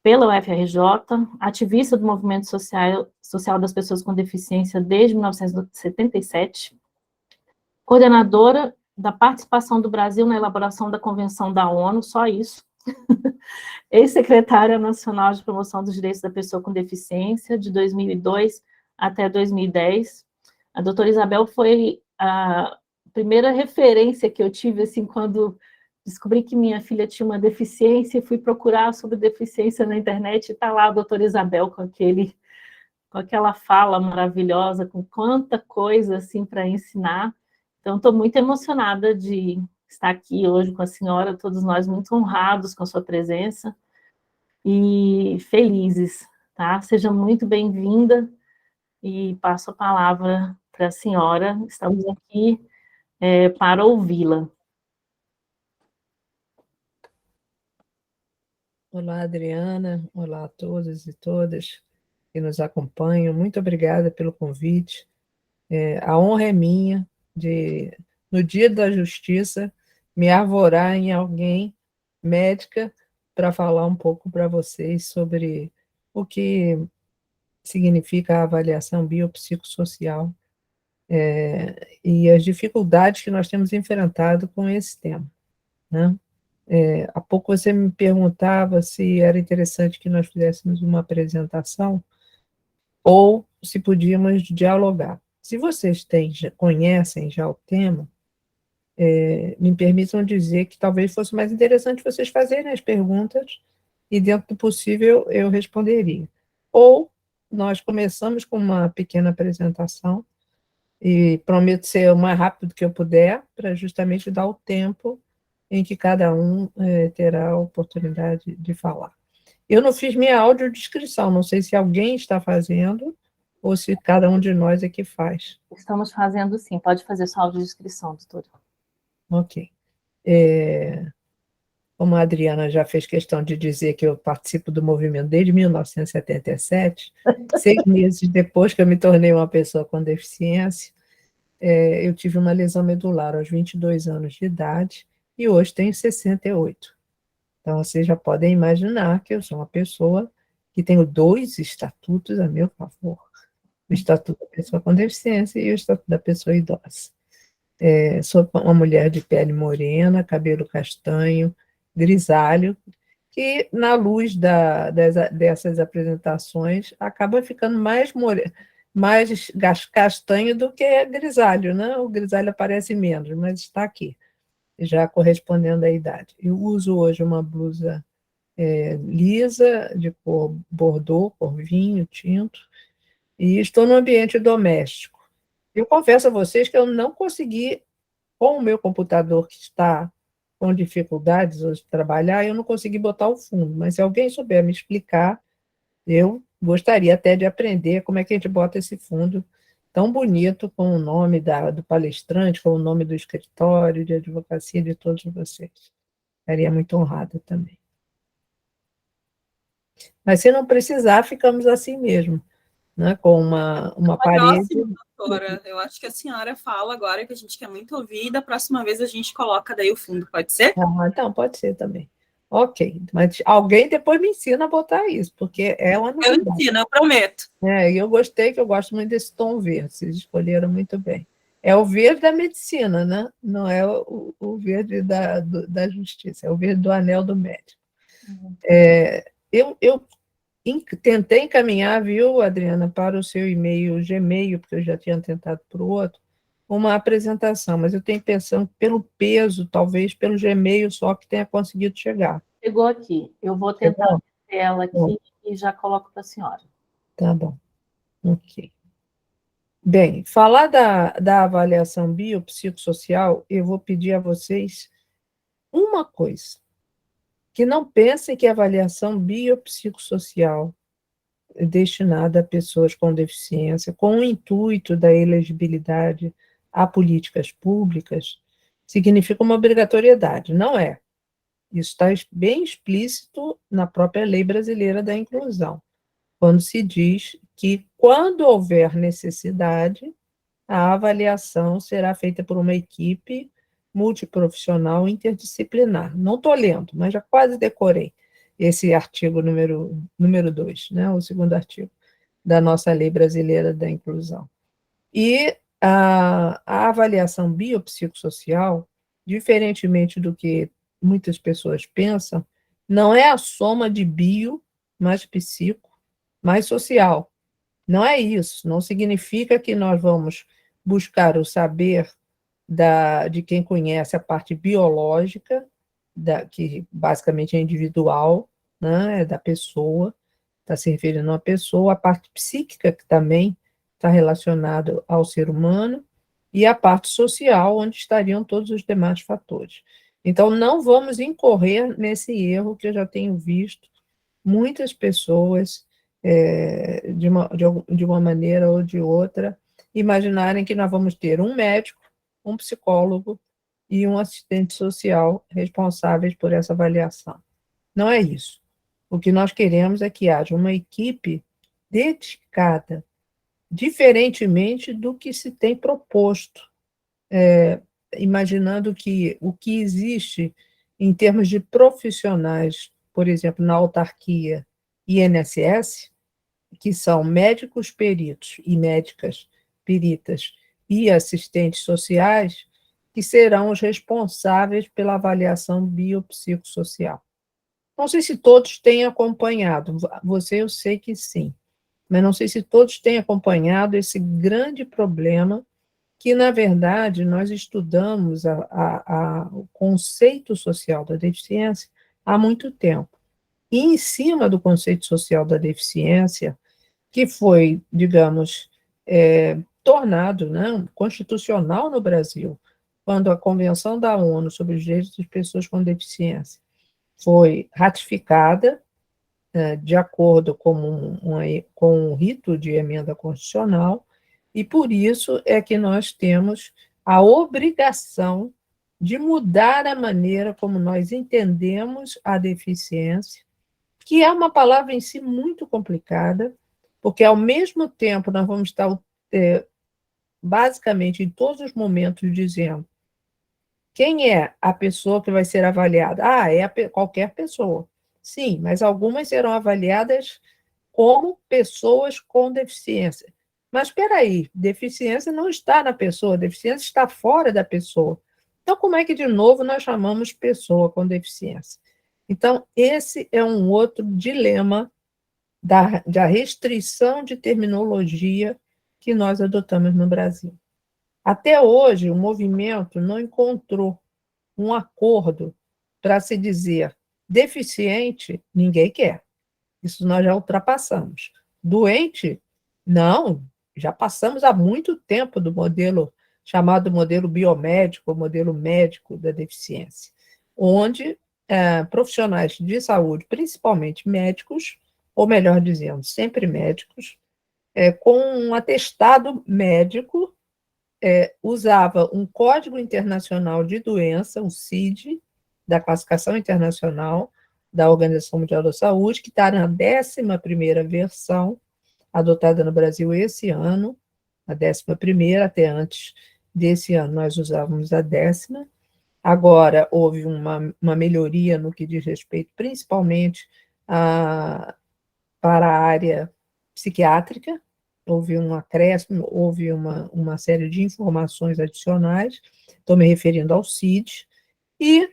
pela UFRJ, ativista do movimento social das pessoas com deficiência desde 1977, coordenadora da participação do Brasil na elaboração da Convenção da ONU, só isso, ex-secretária nacional de promoção dos direitos da pessoa com deficiência, de 2002 até 2010. A doutora Isabel foi a primeira referência que eu tive, assim, quando descobri que minha filha tinha uma deficiência, fui procurar sobre deficiência na internet, e está lá a doutora Isabel com aquela fala maravilhosa, com quanta coisa, assim, para ensinar. Então, estou muito emocionada de estar aqui hoje com a senhora, todos nós muito honrados com a sua presença e felizes, tá? Seja muito bem-vinda e passo a palavra para a senhora. Estamos aqui para ouvi-la. Olá, Adriana. Olá a todos e todas que nos acompanham. Muito obrigada pelo convite. A honra é minha de, no Dia da Justiça, me arvorar em alguém, médica, para falar um pouco para vocês sobre o que significa a avaliação biopsicossocial e as dificuldades que nós temos enfrentado com esse tema, né? Há pouco você me perguntava se era interessante que nós fizéssemos uma apresentação ou se podíamos dialogar. Se vocês conhecem já o tema, me permitam dizer que talvez fosse mais interessante vocês fazerem as perguntas e, dentro do possível, eu responderia. Ou nós começamos com uma pequena apresentação e prometo ser o mais rápido que eu puder, para justamente dar o tempo em que cada um terá a oportunidade de falar. Eu não fiz minha audiodescrição, não sei se alguém está fazendo ou se cada um de nós é que faz. Estamos fazendo sim, pode fazer sua audiodescrição, doutora. Ok. Como a Adriana já fez questão de dizer que eu participo do movimento desde 1977, 6 meses depois que eu me tornei uma pessoa com deficiência, eu tive uma lesão medular aos 22 anos de idade e hoje tenho 68. Então, vocês já podem imaginar que eu sou uma pessoa que tenho 2 estatutos a meu favor. O estatuto da pessoa com deficiência e o estatuto da pessoa idosa. Sou uma mulher de pele morena, cabelo castanho, grisalho, que na luz dessas apresentações acaba ficando mais castanho do que grisalho, né? O grisalho aparece menos, mas está aqui, já correspondendo à idade. Eu uso hoje uma blusa lisa, de cor bordô, cor vinho, tinto, e estou no ambiente doméstico. Eu confesso a vocês que eu não consegui, com o meu computador que está com dificuldades hoje de trabalhar, eu não consegui botar o fundo, mas se alguém souber me explicar, eu gostaria até de aprender como é que a gente bota esse fundo tão bonito, com o nome do palestrante, com o nome do escritório de advocacia de todos vocês. Estaria muito honrada também. Mas se não precisar, ficamos assim mesmo, né, com uma parede. Próximo, doutora, eu acho que a senhora fala agora, que a gente quer muito ouvir, e da próxima vez a gente coloca daí o fundo, pode ser? Então, pode ser também. Ok, mas alguém depois me ensina a botar isso, porque é uma novidade. Eu ensino, eu prometo. E eu gostei, que eu gosto muito desse tom verde, vocês escolheram muito bem. É o verde da medicina, né? Não é o verde da justiça, é o verde do anel do médico. Eu tentei encaminhar, viu, Adriana, para o seu e-mail Gmail, porque eu já tinha tentado para o outro, uma apresentação, mas eu tenho pensando pelo peso, talvez pelo Gmail só que tenha conseguido chegar. Chegou aqui. Eu vou tentar ver ela aqui e já coloco para a senhora. Tá bom. Ok. Bem, falar da avaliação biopsicossocial, eu vou pedir a vocês uma coisa, que não pensem que a avaliação biopsicossocial é destinada a pessoas com deficiência, com o intuito da elegibilidade a políticas públicas, significa uma obrigatoriedade. Não é. Isso está bem explícito na própria Lei Brasileira da Inclusão, quando se diz que, quando houver necessidade, a avaliação será feita por uma equipe multiprofissional interdisciplinar. Não estou lendo, mas já quase decorei. esse artigo número 2, né, o segundo artigo da nossa Lei Brasileira da Inclusão. E a avaliação biopsicossocial, diferentemente do que muitas pessoas pensam, não é a soma de bio mais psico mais social. Não é isso. Não significa que nós vamos buscar o saber de quem conhece a parte biológica, que basicamente é individual, né, é da pessoa, está se referindo a uma pessoa, a parte psíquica, que também está relacionada ao ser humano, e a parte social, onde estariam todos os demais fatores. Então, não vamos incorrer nesse erro que eu já tenho visto muitas pessoas, de uma maneira ou de outra, imaginarem que nós vamos ter um médico, um psicólogo e um assistente social responsáveis por essa avaliação. Não é isso. O que nós queremos é que haja uma equipe dedicada, diferentemente do que se tem proposto, imaginando que o que existe em termos de profissionais, por exemplo, na autarquia e INSS, que são médicos peritos e médicas peritas e assistentes sociais, que serão os responsáveis pela avaliação biopsicossocial. Não sei se todos têm acompanhado, você eu sei que sim, mas não sei se todos têm acompanhado esse grande problema que, na verdade, nós estudamos o conceito social da deficiência há muito tempo. E, em cima do conceito social da deficiência, que foi, digamos, tornado, né, constitucional no Brasil, quando a Convenção da ONU sobre os Direitos das Pessoas com Deficiência foi ratificada, de acordo com um rito de emenda constitucional, e por isso é que nós temos a obrigação de mudar a maneira como nós entendemos a deficiência, que é uma palavra em si muito complicada, porque, ao mesmo tempo, nós vamos estar, basicamente, em todos os momentos, dizendo quem é a pessoa que vai ser avaliada. Qualquer pessoa. Sim, mas algumas serão avaliadas como pessoas com deficiência. Mas espera aí, deficiência não está na pessoa, deficiência está fora da pessoa. Então, como é que, de novo, nós chamamos pessoa com deficiência? Então, esse é um outro dilema da restrição de terminologia que nós adotamos no Brasil. Até hoje, o movimento não encontrou um acordo para se dizer deficiente, ninguém quer. Isso nós já ultrapassamos. Doente, não, já passamos há muito tempo do modelo chamado modelo biomédico, modelo médico da deficiência, onde profissionais de saúde, principalmente médicos, ou melhor dizendo, sempre médicos, com um atestado médico, usava um Código Internacional de Doença, o CID, da Classificação Internacional da Organização Mundial da Saúde, que está na 11ª versão, adotada no Brasil esse ano, a 11ª, até antes desse ano nós usávamos a 10ª. Agora houve uma melhoria no que diz respeito principalmente para a área psiquiátrica, houve um acréscimo, houve uma série de informações adicionais, estou me referindo ao CID, e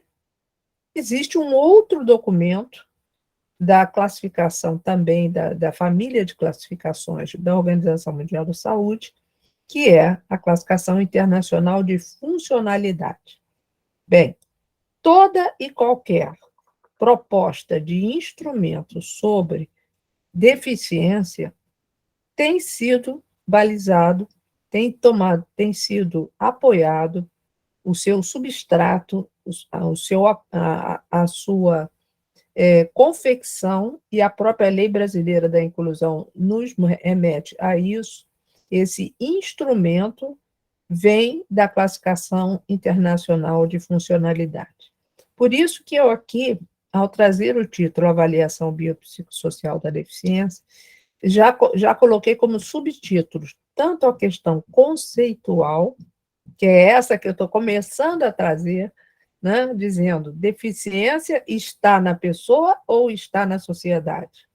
existe um outro documento da classificação também, da família de classificações da Organização Mundial da Saúde, que é a Classificação Internacional de Funcionalidade. Bem, toda e qualquer proposta de instrumento sobre deficiência tem sido balizado, tem sido apoiado, o seu substrato, a sua confecção, e a própria Lei Brasileira da Inclusão nos remete a isso. Esse instrumento vem da Classificação Internacional de Funcionalidade. Por isso que eu aqui, ao trazer o título Avaliação Biopsicossocial da Deficiência, já coloquei como subtítulos tanto a questão conceitual, que é essa que eu estou começando a trazer né, dizendo: deficiência está na pessoa ou está na sociedade?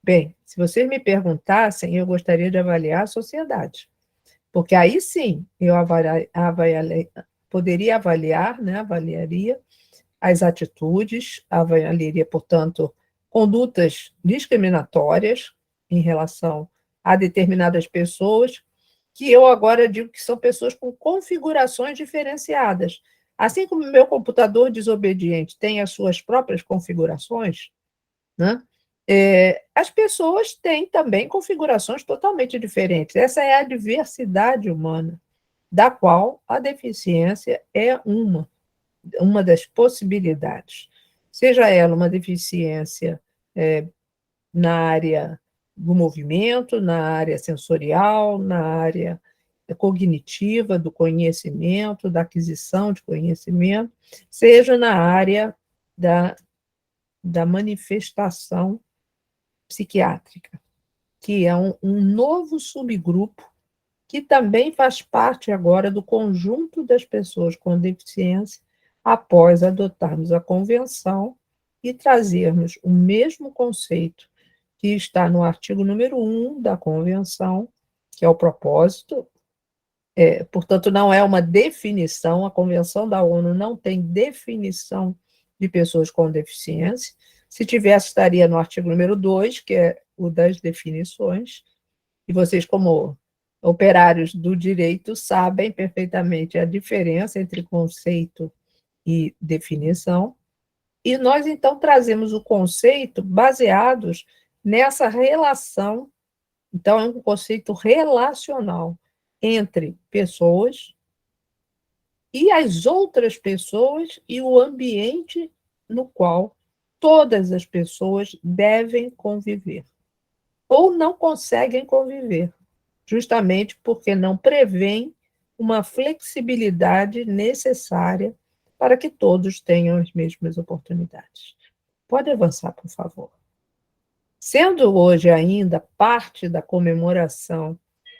Bem, se vocês me perguntassem, eu gostaria de avaliar a sociedade, porque aí sim eu poderia avaliar, né, avaliaria as atitudes, avaliaria, portanto, condutas discriminatórias em relação a determinadas pessoas, que eu agora digo que são pessoas com configurações diferenciadas. Assim como o meu computador desobediente tem as suas próprias configurações, né? As pessoas têm também configurações totalmente diferentes. Essa é a diversidade humana, da qual a deficiência é uma das possibilidades. Seja ela uma deficiência na área do movimento, na área sensorial, na área cognitiva, do conhecimento, da aquisição de conhecimento, seja na área da manifestação psiquiátrica, que é um novo subgrupo que também faz parte agora do conjunto das pessoas com deficiência, após adotarmos a convenção e trazermos o mesmo conceito que está no artigo número 1 da convenção, que é o propósito. Portanto, não é uma definição, a Convenção da ONU não tem definição de pessoas com deficiência. Se tivesse, estaria no artigo número 2, que é o das definições, e vocês, como operários do direito, sabem perfeitamente a diferença entre conceito e definição, e nós, então, trazemos o conceito baseados nessa relação. Então, é um conceito relacional entre pessoas e as outras pessoas e o ambiente no qual todas as pessoas devem conviver, ou não conseguem conviver, justamente porque não prevêem uma flexibilidade necessária para que todos tenham as mesmas oportunidades. Pode avançar, por favor. Sendo hoje ainda parte da comemoração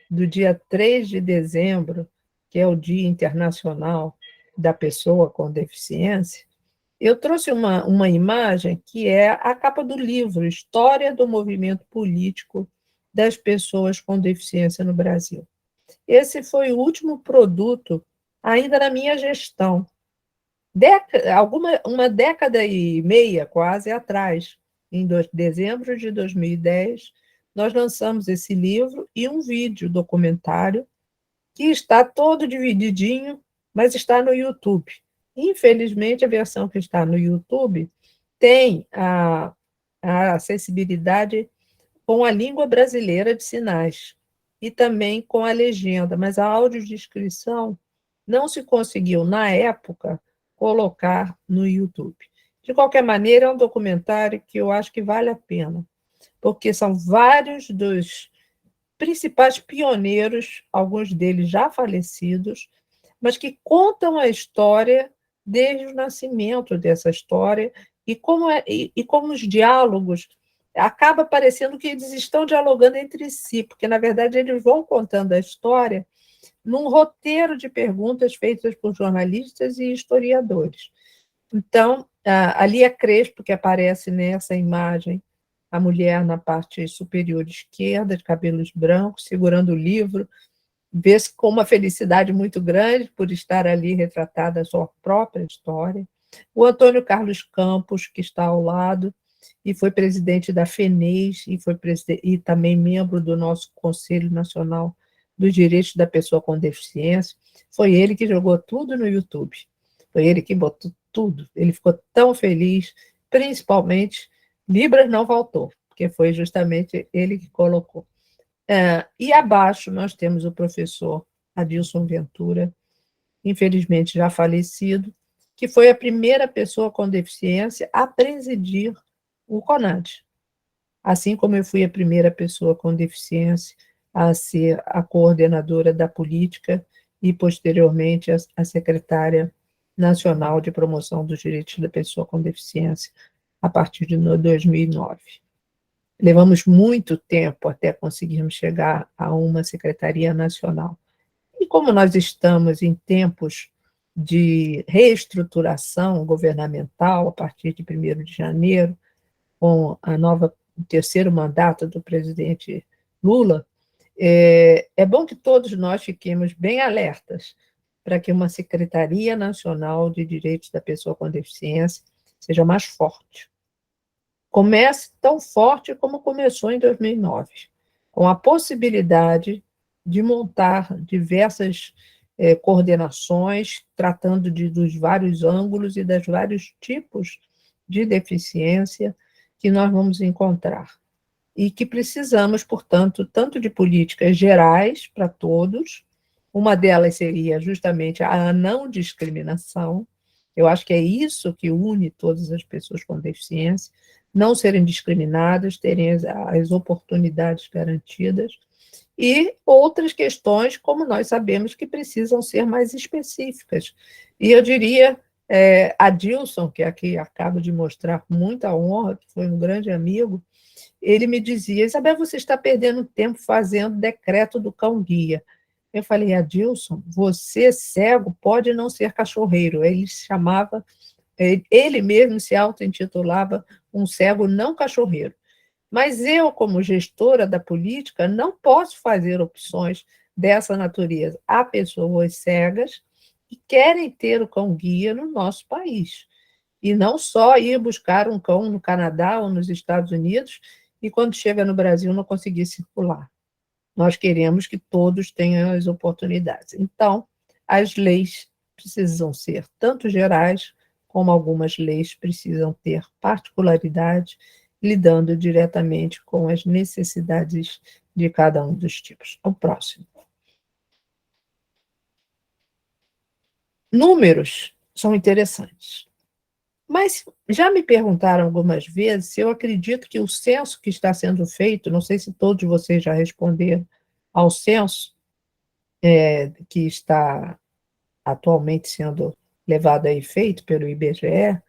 do dia 3 de dezembro, que é o Dia Internacional da Pessoa com Deficiência, eu trouxe uma imagem que é a capa do livro História do Movimento Político das Pessoas com Deficiência no Brasil. Esse foi o último produto ainda na minha gestão, uma década e meia quase atrás, em dezembro de 2010, nós lançamos esse livro e um vídeo documentário que está todo divididinho, mas está no YouTube. Infelizmente, a versão que está no YouTube tem a acessibilidade com a língua brasileira de sinais e também com a legenda, mas a audiodescrição não se conseguiu, na época, colocar no YouTube. De qualquer maneira, é um documentário que eu acho que vale a pena, porque são vários dos principais pioneiros, alguns deles já falecidos, mas que contam a história desde o nascimento dessa história e como os diálogos acaba parecendo que eles estão dialogando entre si, porque, na verdade, eles vão contando a história num roteiro de perguntas feitas por jornalistas e historiadores. Então, a Lia Crespo, que aparece nessa imagem, a mulher na parte superior esquerda, de cabelos brancos, segurando o livro, vê-se com uma felicidade muito grande por estar ali retratada a sua própria história. O Antônio Carlos Campos, que está ao lado, e foi presidente da FENES, e também membro do nosso Conselho Nacional dos Direitos da Pessoa com Deficiência. Foi ele que jogou tudo no YouTube. Foi ele que botou tudo. Ele ficou tão feliz, principalmente Libras não faltou, porque foi justamente ele que colocou. E abaixo nós temos o professor Adilson Ventura, infelizmente já falecido, que foi a primeira pessoa com deficiência a presidir o CONAD. Assim como eu fui a primeira pessoa com deficiência a ser a coordenadora da política e, posteriormente, a secretária nacional de promoção dos direitos da pessoa com deficiência, a partir de 2009. Levamos muito tempo até conseguirmos chegar a uma secretaria nacional. E como nós estamos em tempos de reestruturação governamental a partir de 1º de janeiro, com o terceiro mandato do presidente Lula, é bom que todos nós fiquemos bem alertas para que uma Secretaria Nacional de Direitos da Pessoa com Deficiência seja mais forte. Comece tão forte como começou em 2009, com a possibilidade de montar diversas coordenações, tratando dos vários ângulos e dos vários tipos de deficiência que nós vamos encontrar. E que precisamos, portanto, tanto de políticas gerais para todos, uma delas seria justamente a não discriminação. Eu acho que é isso que une todas as pessoas com deficiência, não serem discriminadas, terem as oportunidades garantidas, e outras questões, como nós sabemos, que precisam ser mais específicas. E eu diria, Adilson, que aqui acaba de mostrar com muita honra, que foi um grande amigo, ele me dizia: Isabel, você está perdendo tempo fazendo decreto do cão-guia. Eu falei: Adilson, você cego pode não ser cachorreiro. Ele mesmo se auto-intitulava um cego não cachorreiro. Mas eu, como gestora da política, não posso fazer opções dessa natureza. Há pessoas cegas que querem ter o cão-guia no nosso país. E não só ir buscar um cão no Canadá ou nos Estados Unidos e, quando chega no Brasil, não conseguir circular. Nós queremos que todos tenham as oportunidades. Então, as leis precisam ser tanto gerais, como algumas leis precisam ter particularidade, lidando diretamente com as necessidades de cada um dos tipos. O próximo. Números são interessantes. Mas já me perguntaram algumas vezes se eu acredito que o censo que está sendo feito, não sei se todos vocês já responderam ao censo que está atualmente sendo levado a efeito pelo IBGE,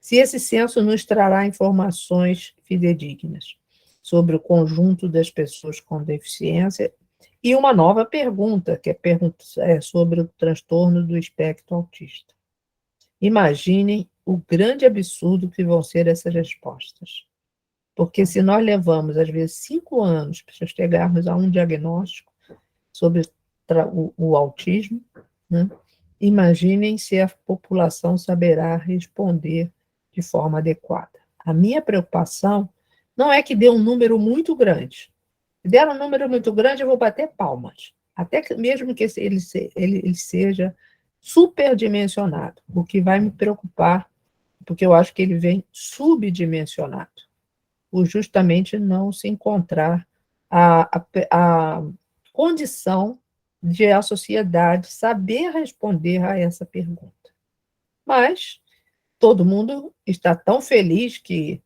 se esse censo nos trará informações fidedignas sobre o conjunto das pessoas com deficiência. E uma nova pergunta, que é sobre o transtorno do espectro autista. Imaginem o grande absurdo que vão ser essas respostas. Porque se nós levamos, às vezes, 5 anos para chegarmos a um diagnóstico sobre o autismo, né? Imaginem se a população saberá responder de forma adequada. A minha preocupação não é que dê um número muito grande. Se der um número muito grande, eu vou bater palmas. Até que, mesmo que ele seja superdimensionado, o que vai me preocupar, porque eu acho que ele vem subdimensionado, por justamente não se encontrar a condição de a sociedade saber responder a essa pergunta. Mas todo mundo está tão feliz que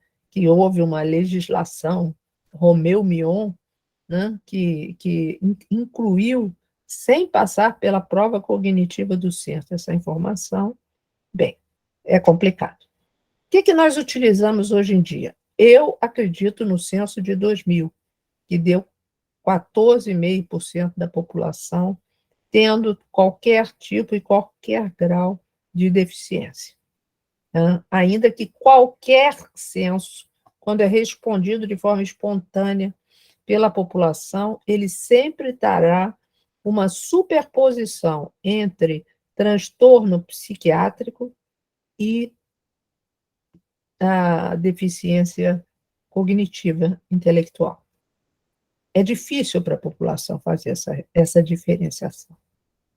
houve uma legislação Romeu-Mion, né, que incluiu, sem passar pela prova cognitiva do censo, essa informação. Bem, é complicado. O que nós utilizamos hoje em dia? Eu acredito no censo de 2000, que deu 14,5% da população tendo qualquer tipo e qualquer grau de deficiência. Ainda que qualquer censo, quando é respondido de forma espontânea pela população, ele sempre terá uma superposição entre transtorno psiquiátrico e a deficiência cognitiva intelectual. É difícil para a população fazer essa diferenciação.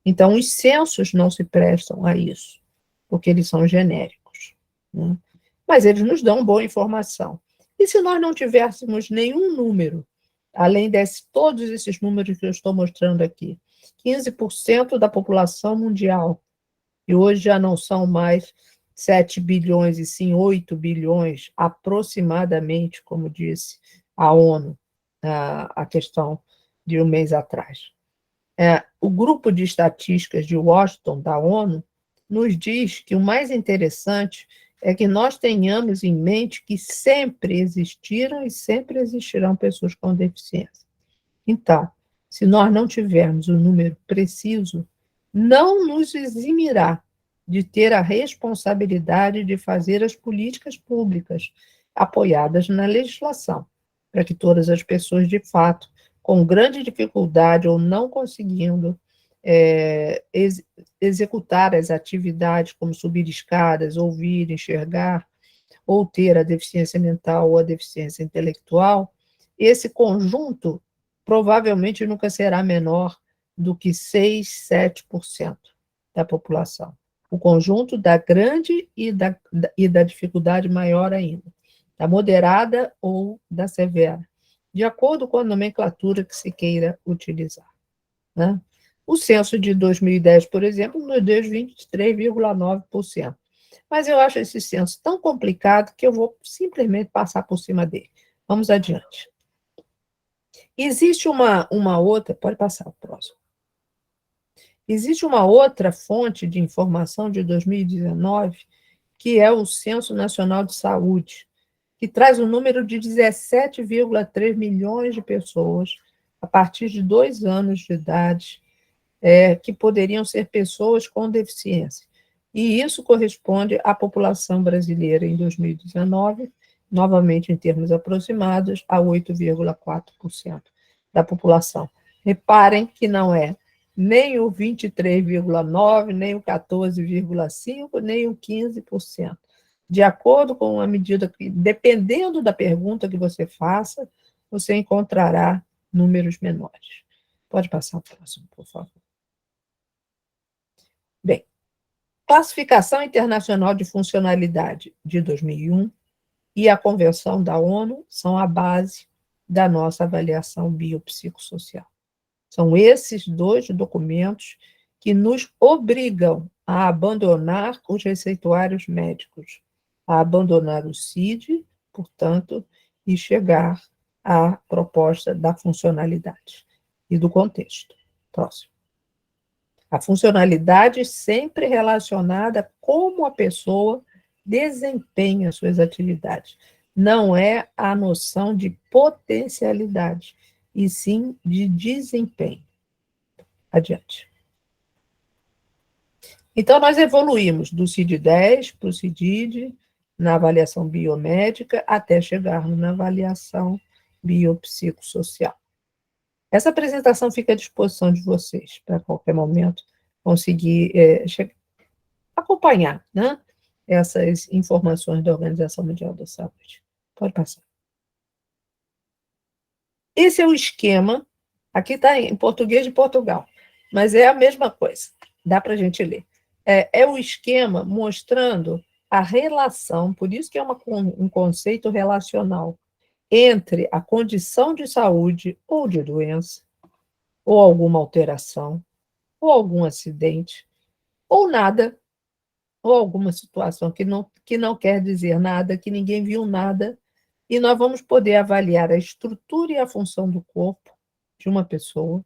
Então, os censos não se prestam a isso, porque eles são genéricos, né? Mas eles nos dão boa informação. E se nós não tivéssemos nenhum número, além de todos esses números que eu estou mostrando aqui, 15% da população mundial, e hoje já não são mais 7 bilhões, e sim 8 bilhões, aproximadamente, como disse a ONU, a questão de um mês atrás. O grupo de estatísticas de Washington, da ONU, nos diz que o mais interessante é que nós tenhamos em mente que sempre existiram e sempre existirão pessoas com deficiência. Então, se nós não tivermos o número preciso, não nos eximirá de ter a responsabilidade de fazer as políticas públicas apoiadas na legislação, para que todas as pessoas, de fato, com grande dificuldade ou não conseguindo executar as atividades como subir escadas, ouvir, enxergar, ou ter a deficiência mental ou a deficiência intelectual, esse conjunto provavelmente nunca será menor do que 6, 7% da população. O conjunto da grande e da dificuldade maior ainda, da moderada ou da severa, de acordo com a nomenclatura que se queira utilizar, né? O censo de 2010, por exemplo, nos deu 23,9%. Mas eu acho esse censo tão complicado que eu vou simplesmente passar por cima dele. Vamos adiante. Existe uma outra, pode passar o próximo. Existe uma outra fonte de informação de 2019, que é o Censo Nacional de Saúde, que traz o número de 17,3 milhões de pessoas a partir de 2 anos de idade, que poderiam ser pessoas com deficiência. E isso corresponde à população brasileira em 2019, novamente em termos aproximados, a 8,4% da população. Reparem que não é nem o 23,9%, nem o 14,5%, nem o 15%. De acordo com a medida que, dependendo da pergunta que você faça, você encontrará números menores. Pode passar o próximo, por favor. Bem, Classificação Internacional de Funcionalidade de 2001 e a Convenção da ONU são a base da nossa avaliação biopsicossocial. São esses 2 documentos que nos obrigam a abandonar os receituários médicos, a abandonar o CID, portanto, e chegar à proposta da funcionalidade e do contexto. Próximo. A funcionalidade sempre relacionada a como a pessoa desempenha suas atividades. Não é a noção de potencialidade, e sim de desempenho. Adiante. Então, nós evoluímos do CID-10 para o CIDID, na avaliação biomédica, até chegarmos na avaliação biopsicossocial. Essa apresentação fica à disposição de vocês, para qualquer momento conseguir acompanhar, né, essas informações da Organização Mundial da Saúde. Pode passar. Esse é o esquema, aqui está em português de Portugal, mas é a mesma coisa, dá para a gente ler. É o esquema mostrando a relação, por isso que é um conceito relacional, entre a condição de saúde ou de doença, ou alguma alteração, ou algum acidente, ou nada, ou alguma situação que não quer dizer nada, que ninguém viu nada, e nós vamos poder avaliar a estrutura e a função do corpo de uma pessoa,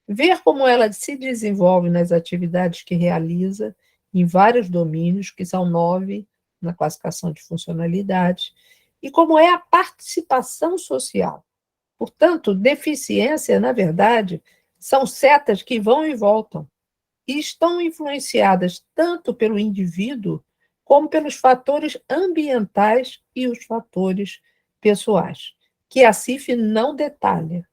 ver como ela se desenvolve nas atividades que realiza, em vários domínios, que são 9 na classificação de funcionalidade, e como é a participação social. Portanto, deficiência, na verdade, são setas que vão e voltam, e estão influenciadas tanto pelo indivíduo, como pelos fatores ambientais e os fatores pessoais, que a CIF não detalha.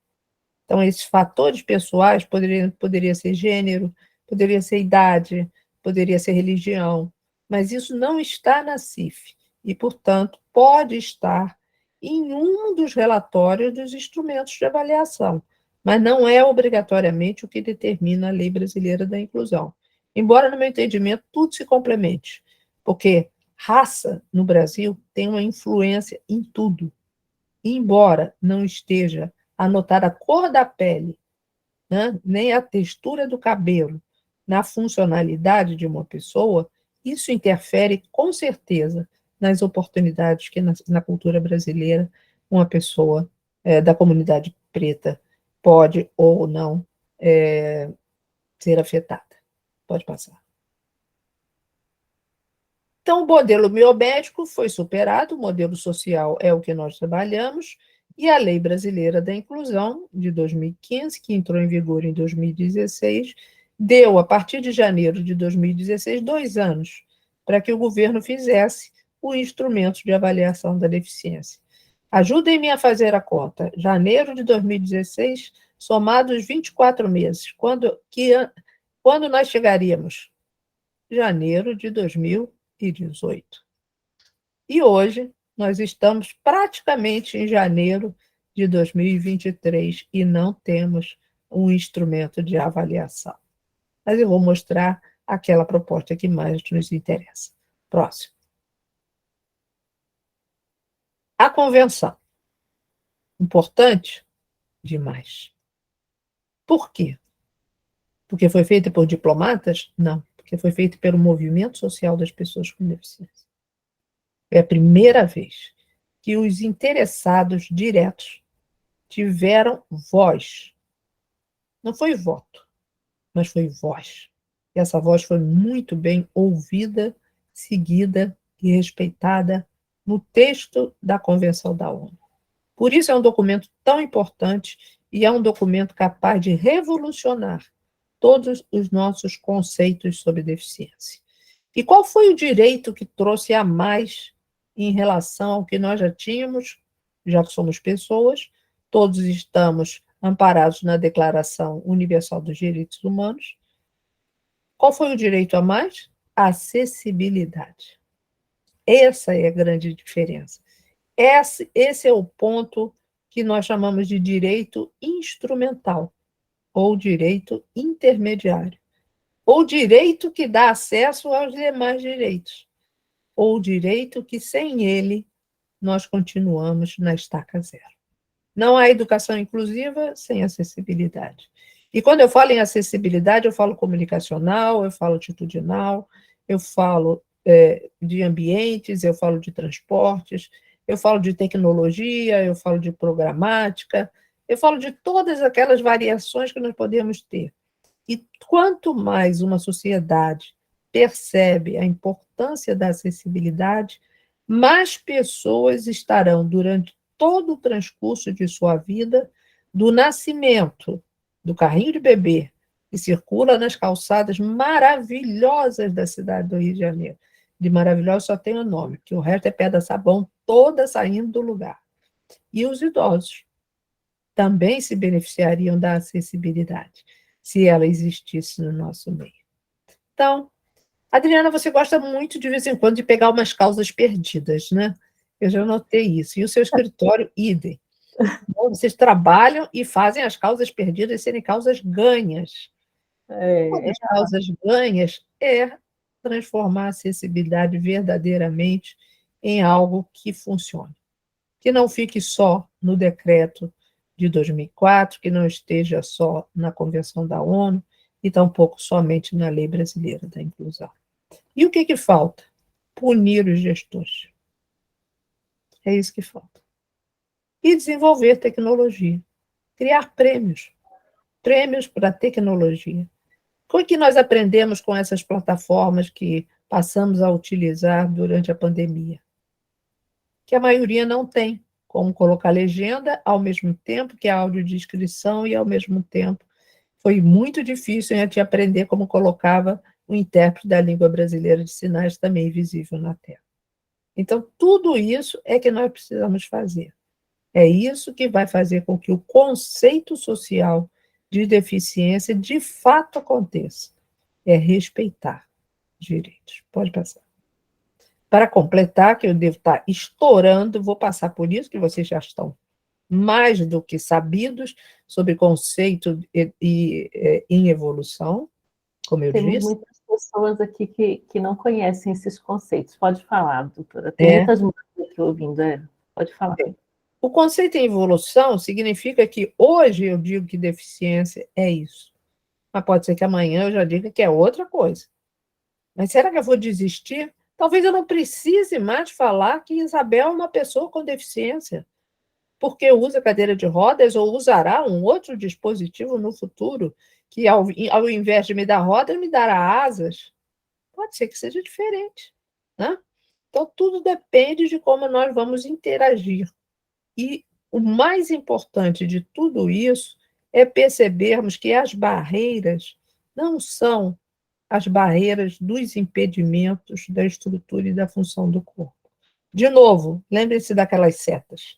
Então, esses fatores pessoais poderia ser gênero, poderia ser idade, poderia ser religião, mas isso não está na CIF, e, portanto, pode estar em um dos relatórios dos instrumentos de avaliação, mas não é obrigatoriamente o que determina a Lei Brasileira da Inclusão. Embora, no meu entendimento, tudo se complemente, porque raça, no Brasil, tem uma influência em tudo. Embora não esteja anotada a cor da pele, né, nem a textura do cabelo, na funcionalidade de uma pessoa, isso interfere com certeza nas oportunidades que na cultura brasileira uma pessoa da comunidade preta pode ou não ser afetada. Pode passar. Então, o modelo biomédico foi superado, o modelo social é o que nós trabalhamos, e a Lei Brasileira da Inclusão, de 2015, que entrou em vigor em 2016, deu, a partir de janeiro de 2016, 2 anos para que o governo fizesse o instrumento de avaliação da deficiência. Ajudem-me a fazer a conta. Janeiro de 2016, somados 24 meses. Quando nós chegaríamos? Janeiro de 2018. E hoje, nós estamos praticamente em janeiro de 2023 e não temos um instrumento de avaliação. Mas eu vou mostrar aquela proposta que mais nos interessa. Próximo. A convenção. Importante? Demais. Por quê? Porque foi feita por diplomatas? Não, porque foi feita pelo movimento social das pessoas com deficiência. É a primeira vez que os interessados diretos tiveram voz. Não foi voto, mas foi voz. E essa voz foi muito bem ouvida, seguida e respeitada no texto da Convenção da ONU. Por isso é um documento tão importante e é um documento capaz de revolucionar todos os nossos conceitos sobre deficiência. E qual foi o direito que trouxe a mais em relação ao que nós já tínhamos, já que somos pessoas, todos estamos amparados na Declaração Universal dos Direitos Humanos? Qual foi o direito a mais? A acessibilidade. Essa é a grande diferença. Esse é o ponto que nós chamamos de direito instrumental, ou direito intermediário, ou direito que dá acesso aos demais direitos, ou direito que, sem ele, nós continuamos na estaca zero. Não há educação inclusiva sem acessibilidade. E quando eu falo em acessibilidade, eu falo comunicacional, eu falo atitudinal, eu falo de ambientes, eu falo de transportes, eu falo de tecnologia, eu falo de programática, eu falo de todas aquelas variações que nós podemos ter. E quanto mais uma sociedade percebe a importância da acessibilidade, mais pessoas estarão, durante todo o transcurso de sua vida, do nascimento, do carrinho de bebê, que circula nas calçadas maravilhosas da cidade do Rio de Janeiro. De maravilhosa só tem o nome, porque o resto é pedra-sabão, toda saindo do lugar. E os idosos também se beneficiariam da acessibilidade, se ela existisse no nosso meio. Então, Adriana, você gosta muito, de vez em quando, de pegar umas causas perdidas, né? Eu já notei isso. E o seu escritório, idem. Vocês trabalham e fazem as causas perdidas serem causas ganhas. Uma das causas ganhas é transformar a acessibilidade verdadeiramente em algo que funcione. Que não fique só no decreto de 2004, que não esteja só na Convenção da ONU, e tampouco somente na Lei Brasileira da Inclusão. E o que falta? Punir os gestores. É isso que falta. E desenvolver tecnologia. Criar prêmios. Prêmios para a tecnologia. O que nós aprendemos com essas plataformas que passamos a utilizar durante a pandemia? Que a maioria não tem como colocar legenda ao mesmo tempo que a audiodescrição e, ao mesmo tempo, foi muito difícil a gente aprender como colocava o intérprete da língua brasileira de sinais também visível na tela. Então, tudo isso é que nós precisamos fazer. É isso que vai fazer com que o conceito social de deficiência de fato aconteça. É respeitar direitos. Pode passar. Para completar, que eu devo estar estourando, vou passar por isso, que vocês já estão mais do que sabidos sobre conceito em evolução, como eu Temos disse. muitas pessoas aqui que não conhecem esses conceitos. Pode falar, doutora. Tem muitas mães aqui ouvindo. Pode falar. O conceito em evolução significa que hoje eu digo que deficiência é isso. Mas pode ser que amanhã eu já diga que é outra coisa. Mas será que eu vou desistir? Talvez eu não precise mais falar que Isabel é uma pessoa com deficiência, porque usa cadeira de rodas ou usará um outro dispositivo no futuro, que ao invés de me dar rodas, me dará asas. Pode ser que seja diferente, né? Então, tudo depende de como nós vamos interagir. E o mais importante de tudo isso é percebermos que as barreiras não são as barreiras dos impedimentos da estrutura e da função do corpo. De novo, lembrem-se daquelas setas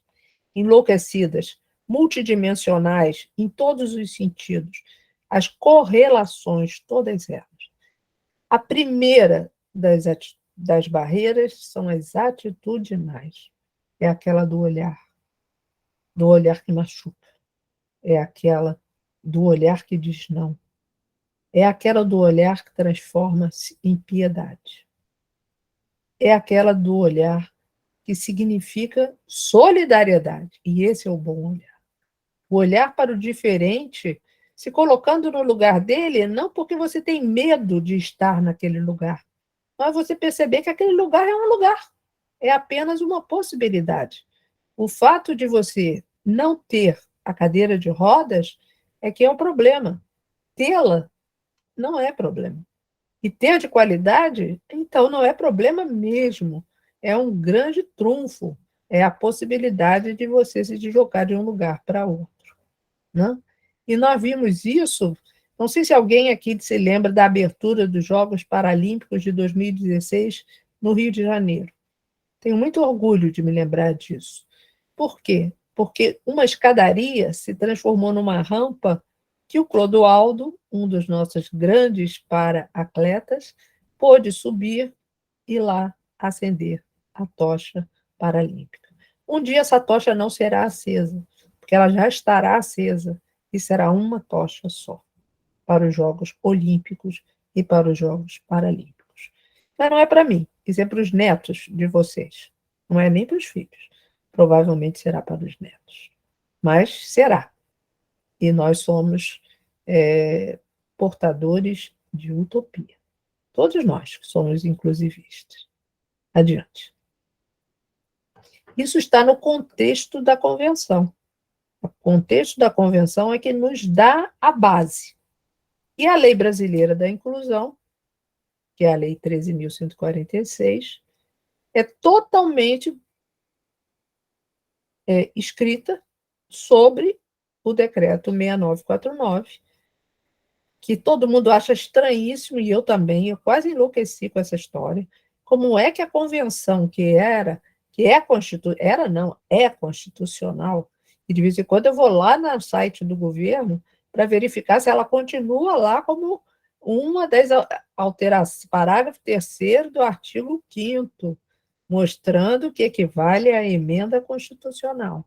enlouquecidas, multidimensionais, em todos os sentidos, as correlações, todas elas. A primeira das barreiras são as atitudinais. É aquela do olhar que machuca. É aquela do olhar que diz não. É aquela do olhar que transforma-se em piedade. É aquela do olhar que significa solidariedade. E esse é o bom olhar. O olhar para o diferente, se colocando no lugar dele, não porque você tem medo de estar naquele lugar, mas você perceber que aquele lugar é um lugar, é apenas uma possibilidade. O fato de você não ter a cadeira de rodas é que é o problema. Tê-la não é problema. E ter de qualidade, então, não é problema mesmo. É um grande trunfo. É a possibilidade de você se deslocar de um lugar para outro. Né? E nós vimos isso, não sei se alguém aqui se lembra da abertura dos Jogos Paralímpicos de 2016 no Rio de Janeiro. Tenho muito orgulho de me lembrar disso. Por quê? Porque uma escadaria se transformou numa rampa que o Clodoaldo, um dos nossos grandes para-atletas, pôde subir e lá acender a tocha paralímpica. Um dia essa tocha não será acesa, porque ela já estará acesa e será uma tocha só para os Jogos Olímpicos e para os Jogos Paralímpicos. Mas não é para mim, isso é para os netos de vocês. Não é nem para os filhos. Provavelmente será para os netos. Mas será. E nós somos portadores de utopia. Todos nós que somos inclusivistas. Adiante. Isso está no contexto da convenção. O contexto da convenção é que nos dá a base. E a Lei Brasileira da Inclusão, que é a Lei 13.146, é totalmente escrita sobre o Decreto 6949, que todo mundo acha estranhíssimo, e eu também, eu quase enlouqueci com essa história. Como é que a convenção é constitucional, e de vez em quando eu vou lá no site do governo para verificar se ela continua lá como uma das alterações, parágrafo 3º do artigo 5º, mostrando que equivale à emenda constitucional.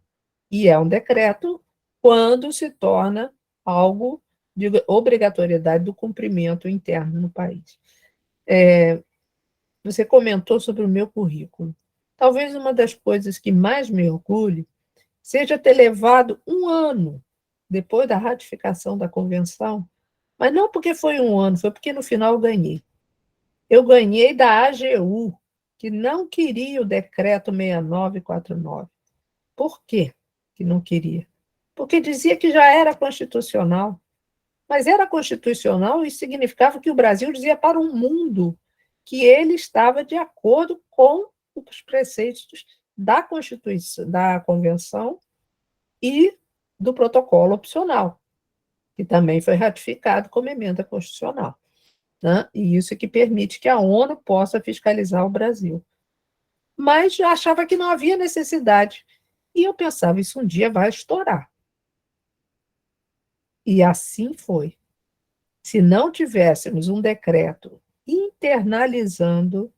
E é um decreto quando se torna algo de obrigatoriedade do cumprimento interno no país. Você comentou sobre o meu currículo. Talvez uma das coisas que mais me orgulhe seja ter levado um ano depois da ratificação da convenção, mas não porque foi um ano, foi porque no final eu ganhei. Eu ganhei da AGU, que não queria o decreto 6949. Por quê que não queria? Porque dizia que já era constitucional. Mas era constitucional e significava que o Brasil dizia para o mundo que ele estava de acordo com os preceitos da Constituição, da Convenção e do protocolo opcional, que também foi ratificado como emenda constitucional. Né? E isso é que permite que a ONU possa fiscalizar o Brasil. Mas já achava que não havia necessidade. E eu pensava, isso um dia vai estourar. E assim foi. Se não tivéssemos um decreto internalizando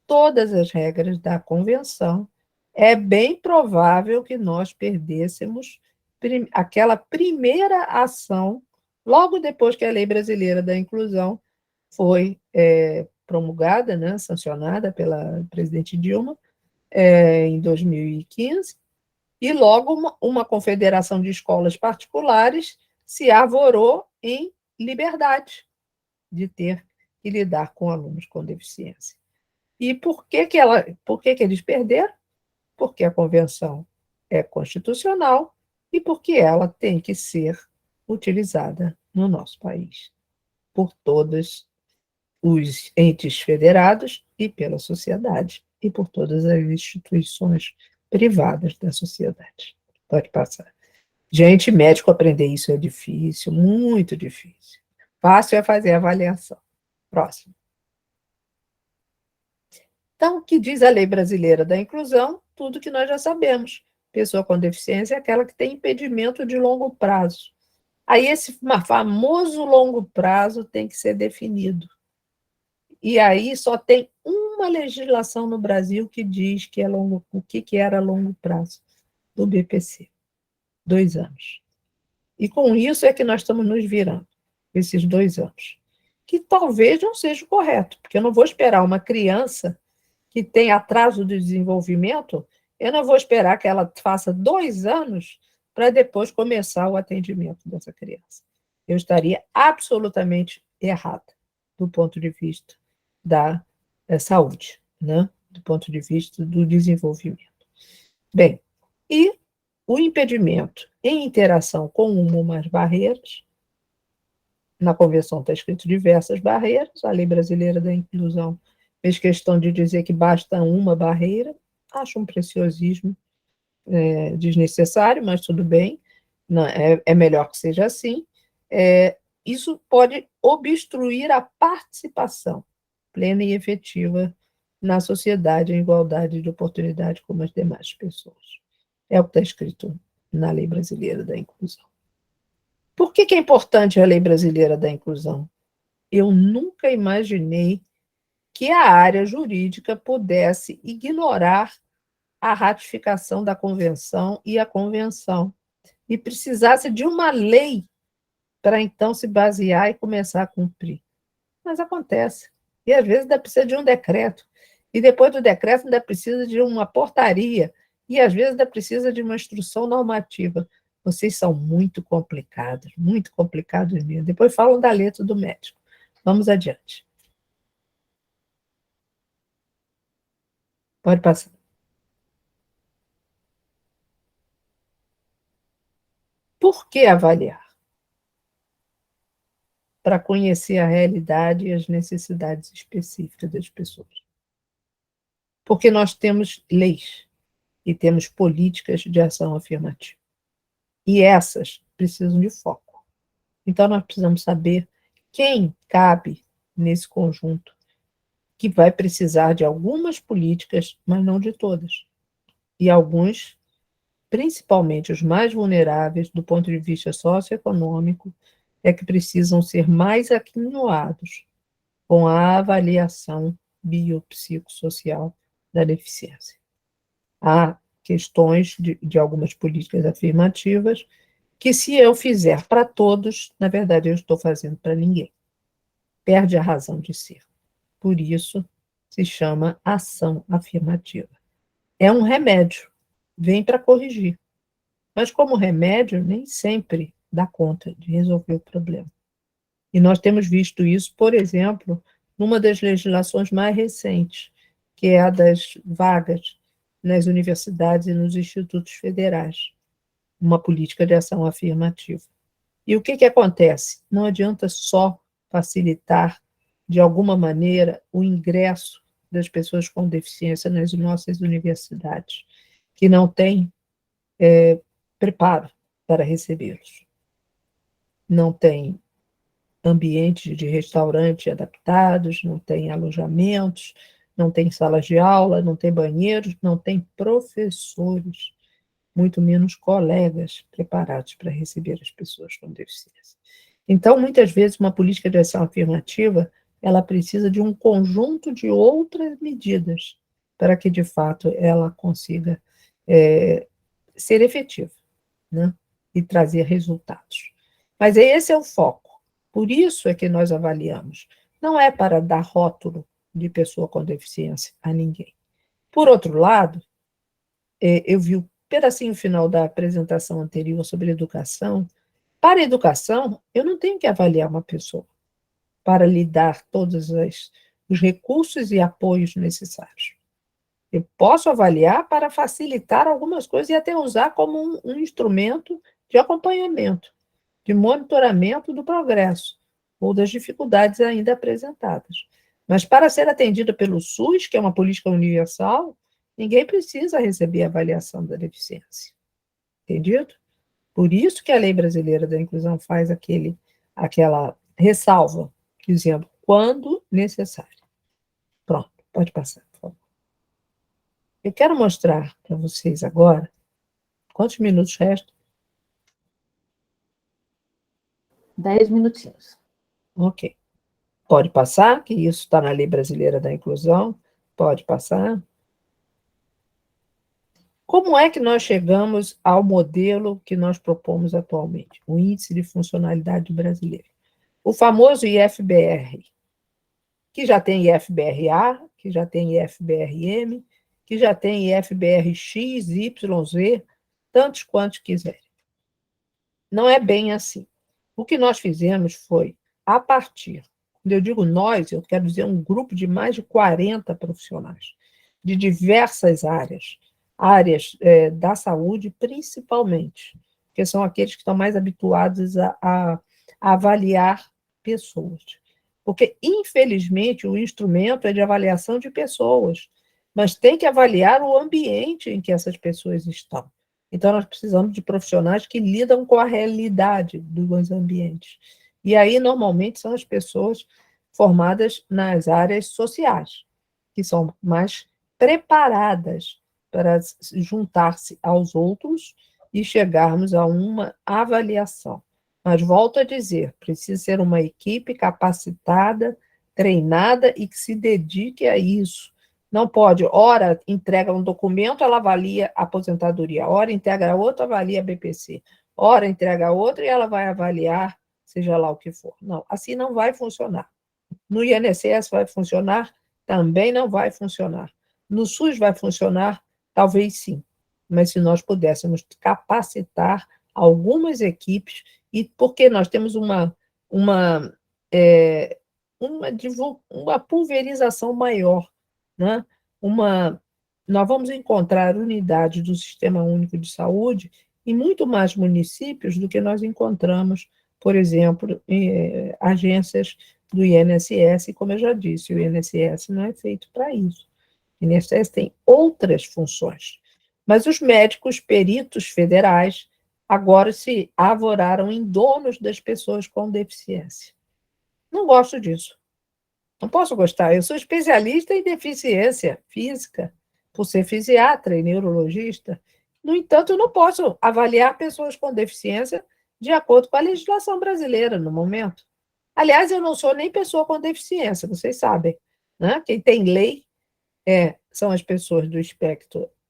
todas as regras da convenção, é bem provável que nós perdêssemos aquela primeira ação, logo depois que a Lei Brasileira da Inclusão foi promulgada, né, sancionada pela presidente Dilma, em 2015, e logo uma confederação de escolas particulares se arvorou em liberdade de ter que lidar com alunos com deficiência. E por que eles perderam? Porque a convenção é constitucional e porque ela tem que ser utilizada no nosso país por todos os entes federados e pela sociedade e por todas as instituições privadas da sociedade. Pode passar. Gente, médico aprender isso é difícil, muito difícil. Fácil é fazer a avaliação. Próximo. Então, o que diz a Lei Brasileira da Inclusão? Tudo que nós já sabemos. Pessoa com deficiência é aquela que tem impedimento de longo prazo. Aí, esse famoso longo prazo tem que ser definido. E aí, só tem uma legislação no Brasil que diz que é longo, o que era longo prazo, do BPC. 2 anos. E com isso é que nós estamos nos virando, esses 2 anos. Que talvez não seja o correto, porque eu não vou esperar uma criança que tem atraso de desenvolvimento, eu não vou esperar que ela faça 2 anos para depois começar o atendimento dessa criança. Eu estaria absolutamente errada do ponto de vista da saúde, né? Do ponto de vista do desenvolvimento. Bem, e o impedimento em interação com uma ou mais barreiras, na Convenção está escrito diversas barreiras, a Lei Brasileira da Inclusão fez questão de dizer que basta uma barreira, acho um preciosismo desnecessário, mas tudo bem, não, é melhor que seja assim. Isso pode obstruir a participação plena e efetiva na sociedade, em igualdade de oportunidade como as demais pessoas. É o que está escrito na Lei Brasileira da Inclusão. Por que é importante a Lei Brasileira da Inclusão? Eu nunca imaginei que a área jurídica pudesse ignorar a ratificação da convenção e a convenção, e precisasse de uma lei para então se basear e começar a cumprir. Mas acontece. E às vezes ainda precisa de um decreto. E depois do decreto ainda precisa de uma portaria. E às vezes ainda precisa de uma instrução normativa. Vocês são muito complicados mesmo. Depois falam da letra do médico. Vamos adiante. Pode passar. Por que avaliar? Para conhecer a realidade e as necessidades específicas das pessoas. Porque nós temos leis e temos políticas de ação afirmativa. E essas precisam de foco. Então, nós precisamos saber quem cabe nesse conjunto, que vai precisar de algumas políticas, mas não de todas. E alguns, principalmente os mais vulneráveis do ponto de vista socioeconômico, é que precisam ser mais aquinoados com a avaliação biopsicossocial da deficiência. Há questões de algumas políticas afirmativas que, se eu fizer para todos, na verdade, eu estou fazendo para ninguém. Perde a razão de ser. Por isso, se chama ação afirmativa. É um remédio, vem para corrigir. Mas, como remédio, nem sempre dá conta de resolver o problema. E nós temos visto isso, por exemplo, numa das legislações mais recentes, que é a das vagas nas universidades e nos institutos federais, uma política de ação afirmativa. E o que acontece? Não adianta só facilitar, de alguma maneira, o ingresso das pessoas com deficiência nas nossas universidades, que não têm preparo para recebê-los. Não tem ambientes de restaurante adaptados, não tem alojamentos, não tem salas de aula, não tem banheiros, não tem professores, muito menos colegas preparados para receber as pessoas com deficiência. Então, muitas vezes, uma política de ação afirmativa, ela precisa de um conjunto de outras medidas para que, de fato, ela consiga ser efetiva, né? E trazer resultados. Mas esse é o foco. Por isso é que nós avaliamos. Não é para dar rótulo de pessoa com deficiência a ninguém. Por outro lado, eu vi o pedacinho final da apresentação anterior sobre educação. Para a educação, eu não tenho que avaliar uma pessoa para lhe dar todos os recursos e apoios necessários. Eu posso avaliar para facilitar algumas coisas e até usar como um instrumento de acompanhamento, de monitoramento do progresso ou das dificuldades ainda apresentadas. Mas para ser atendida pelo SUS, que é uma política universal, ninguém precisa receber avaliação da deficiência. Entendido? Por isso que a Lei Brasileira da Inclusão faz aquela ressalva, dizendo quando necessário. Pronto, pode passar, por favor. Eu quero mostrar para vocês agora, quantos minutos restam? 10 minutinhos. Ok. Pode passar, que isso está na Lei Brasileira da Inclusão. Pode passar. Como é que nós chegamos ao modelo que nós propomos atualmente? O Índice de Funcionalidade Brasileiro. O famoso IFBR, que já tem IFBR-A, que já tem IFBR-M, que já tem IFBR-X, Y, Z, tantos quantos quiserem. Não é bem assim. O que nós fizemos foi, a partir, quando eu digo nós, eu quero dizer um grupo de mais de 40 profissionais, de diversas áreas, da saúde principalmente, que são aqueles que estão mais habituados a avaliar pessoas. Porque, infelizmente, o instrumento é de avaliação de pessoas, mas tem que avaliar o ambiente em que essas pessoas estão. Então, nós precisamos de profissionais que lidam com a realidade dos ambientes. E aí, normalmente, são as pessoas formadas nas áreas sociais, que são mais preparadas para juntar-se aos outros e chegarmos a uma avaliação. Mas, volto a dizer, precisa ser uma equipe capacitada, treinada e que se dedique a isso. Não pode, ora entrega um documento, ela avalia a aposentadoria, ora entrega outro, avalia a BPC, ora entrega outra e ela vai avaliar, seja lá o que for. Não, assim não vai funcionar. No INSS vai funcionar? Também não vai funcionar. No SUS vai funcionar? Talvez sim. Mas se nós pudéssemos capacitar algumas equipes, e porque nós temos uma pulverização maior, né? Nós vamos encontrar unidades do Sistema Único de Saúde em muito mais municípios do que nós encontramos, por exemplo, em agências do INSS, e como eu já disse, o INSS não é feito para isso. O INSS tem outras funções. Mas os médicos peritos federais agora se arvoraram em donos das pessoas com deficiência. Não gosto disso. Não posso gostar. Eu sou especialista em deficiência física, por ser fisiatra e neurologista. No entanto, eu não posso avaliar pessoas com deficiência de acordo com a legislação brasileira no momento. Aliás, eu não sou nem pessoa com deficiência, vocês sabem, né? Quem tem lei são as pessoas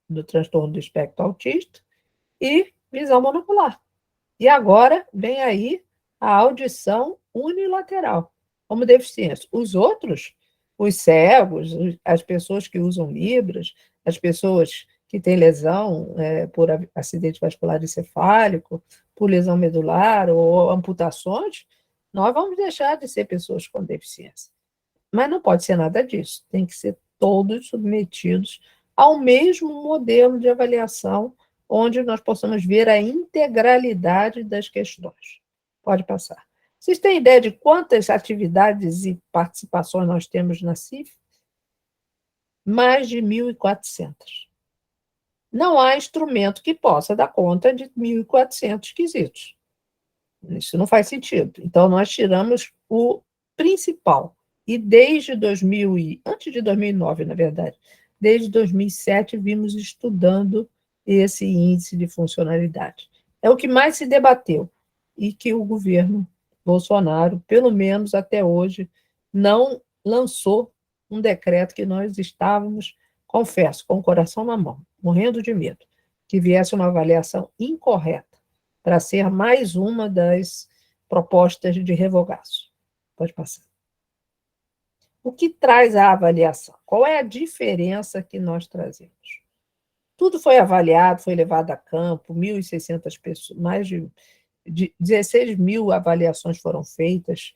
do transtorno do espectro autista e visão monocular. E agora vem aí a audição unilateral como deficiência. Os outros, os cegos, as pessoas que usam Libras, as pessoas que têm lesão por acidente vascular encefálico, por lesão medular ou amputações, nós vamos deixar de ser pessoas com deficiência. Mas não pode ser nada disso, tem que ser todos submetidos ao mesmo modelo de avaliação, onde nós possamos ver a integralidade das questões. Pode passar. Vocês têm ideia de quantas atividades e participações nós temos na CIF? Mais de 1.400. Não há instrumento que possa dar conta de 1.400 quesitos. Isso não faz sentido. Então, nós tiramos o principal. E desde antes de 2009, na verdade, desde 2007, vimos estudando esse índice de funcionalidade. É o que mais se debateu e que o governo Bolsonaro, pelo menos até hoje, não lançou um decreto que nós estávamos, confesso, com o coração na mão, morrendo de medo, que viesse uma avaliação incorreta, para ser mais uma das propostas de revogaço. Pode passar. O que traz a avaliação? Qual é a diferença que nós trazemos? Tudo foi avaliado, foi levado a campo, 1.600 pessoas, mais de 16 mil avaliações foram feitas,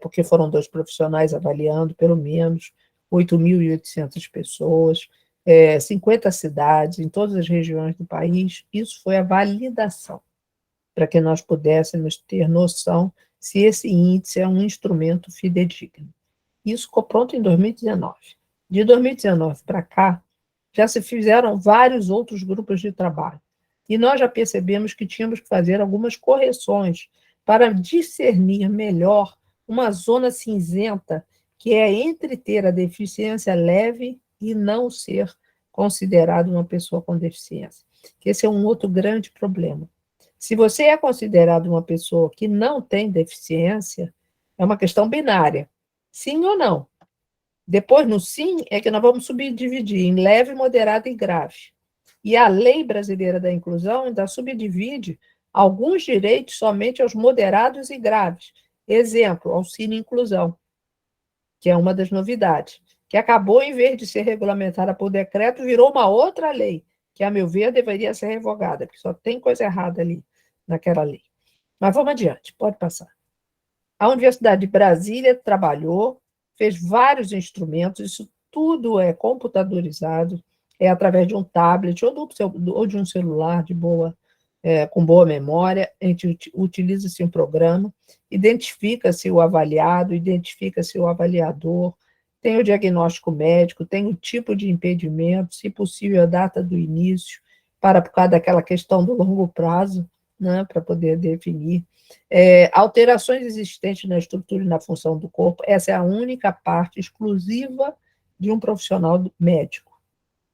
porque foram 2 profissionais avaliando, pelo menos, 8.800 pessoas, 50 cidades, em todas as regiões do país. Isso foi a validação, para que nós pudéssemos ter noção se esse índice é um instrumento fidedigno. Isso ficou pronto em 2019. De 2019 para cá, já se fizeram vários outros grupos de trabalho. E nós já percebemos que tínhamos que fazer algumas correções para discernir melhor uma zona cinzenta que é entre ter a deficiência leve e não ser considerado uma pessoa com deficiência. Esse é um outro grande problema. Se você é considerado uma pessoa que não tem deficiência, é uma questão binária, sim ou não. Depois, no sim, é que nós vamos subdividir em leve, moderado e grave. E a lei brasileira da inclusão ainda subdivide alguns direitos somente aos moderados e graves. Exemplo, auxílio inclusão, que é uma das novidades, que acabou, em vez de ser regulamentada por decreto, virou uma outra lei, que, a meu ver, deveria ser revogada, porque só tem coisa errada ali naquela lei. Mas vamos adiante, pode passar. A Universidade de Brasília trabalhou, fez vários instrumentos, isso tudo é computadorizado, é através de um tablet ou de um celular com boa memória, a gente utiliza-se um programa, identifica-se o avaliado, identifica-se o avaliador, tem o diagnóstico médico, tem o tipo de impedimento, se possível a data do início, por causa daquela questão do longo prazo, né, para poder definir. Alterações existentes na estrutura e na função do corpo, essa é a única parte exclusiva de um profissional médico,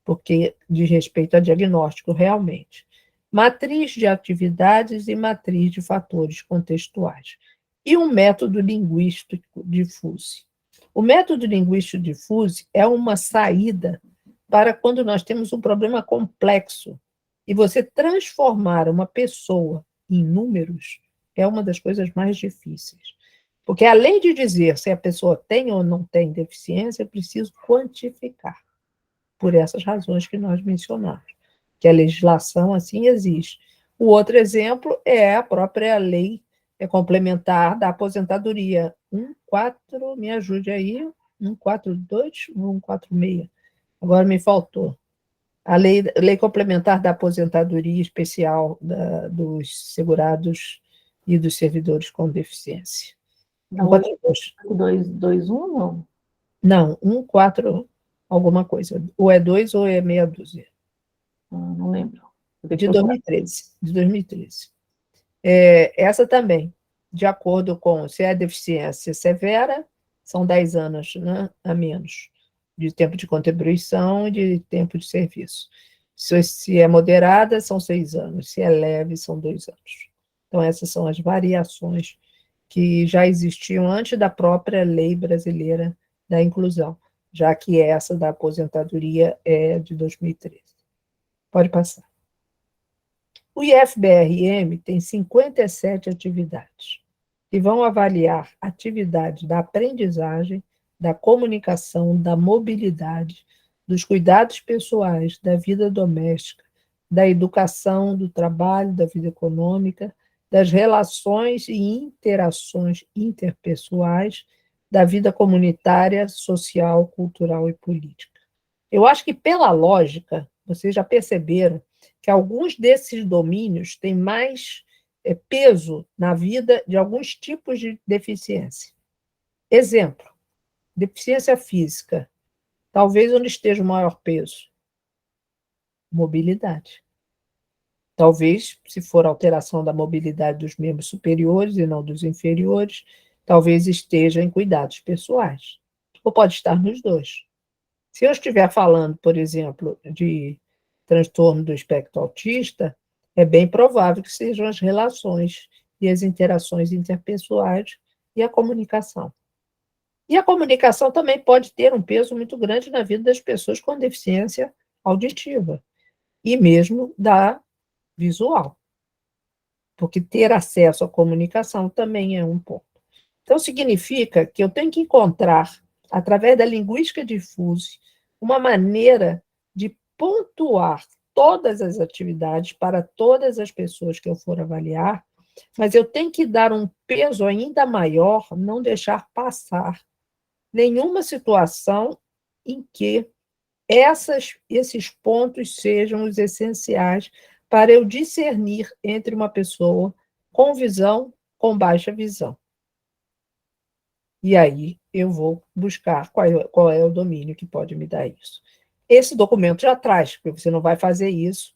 porque diz respeito a diagnóstico realmente. Matriz de atividades e matriz de fatores contextuais. E um método linguístico difuso. O método linguístico difuso é uma saída para quando nós temos um problema complexo e você transformar uma pessoa em números é uma das coisas mais difíceis. Porque, além de dizer se a pessoa tem ou não tem deficiência, é preciso quantificar, por essas razões que nós mencionamos, que a legislação assim existe. O outro exemplo é a própria lei complementar da aposentadoria. 14, me ajude aí, 142 ou 146? Agora me faltou. A lei complementar da aposentadoria especial dos segurados e dos servidores com deficiência. Da 221, não? Não, 14 alguma coisa. Ou é 2 ou é meia dúzia. Não lembro. De 2013. De 2013. Essa também, de acordo com se é deficiência severa, são 10 anos, né, a menos de tempo de contribuição e de tempo de serviço. Se é moderada, são 6 anos. Se é leve, são 2 anos. Então, essas são as variações que já existiam antes da própria lei brasileira da inclusão, já que essa da aposentadoria é de 2013. Pode passar. O IFBRM tem 57 atividades, que vão avaliar atividades da aprendizagem, da comunicação, da mobilidade, dos cuidados pessoais, da vida doméstica, da educação, do trabalho, da vida econômica, das relações e interações interpessoais, da vida comunitária, social, cultural e política. Eu acho que, pela lógica, vocês já perceberam que alguns desses domínios têm mais peso na vida de alguns tipos de deficiência. Exemplo, deficiência física. Talvez onde esteja o maior peso. Mobilidade. Talvez, se for alteração da mobilidade dos membros superiores e não dos inferiores, talvez esteja em cuidados pessoais. Ou pode estar nos dois. Se eu estiver falando, por exemplo, de transtorno do espectro autista, é bem provável que sejam as relações e as interações interpessoais e a comunicação. E a comunicação também pode ter um peso muito grande na vida das pessoas com deficiência auditiva e mesmo da visual, porque ter acesso à comunicação também é um ponto. Então, significa que eu tenho que encontrar, através da linguística difusa, uma maneira de pontuar todas as atividades para todas as pessoas que eu for avaliar, mas eu tenho que dar um peso ainda maior, não deixar passar nenhuma situação em que esses pontos sejam os essenciais para eu discernir entre uma pessoa com visão, com baixa visão. E aí eu vou buscar qual é o domínio que pode me dar isso. Esse documento já traz, porque você não vai fazer isso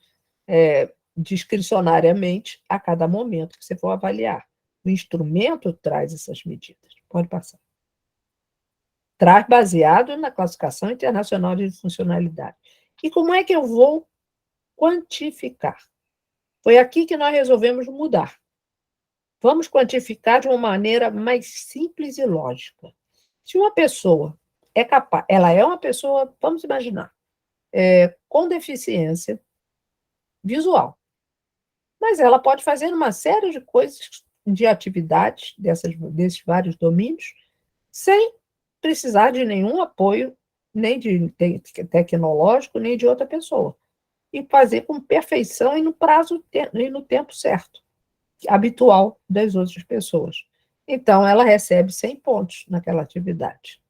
discricionariamente a cada momento que você for avaliar. O instrumento traz essas medidas. Pode passar. Traz baseado na classificação internacional de funcionalidade. E como é que eu vou quantificar? Foi aqui que nós resolvemos mudar. Vamos quantificar de uma maneira mais simples e lógica. Se uma pessoa é capaz, ela é uma pessoa, vamos imaginar, com deficiência visual, mas ela pode fazer uma série de coisas, de atividades desses vários domínios, sem precisar de nenhum apoio, nem de tecnológico, nem de outra pessoa. E fazer com perfeição e no prazo e no tempo certo, habitual das outras pessoas. Então, ela recebe 100 pontos naquela atividade.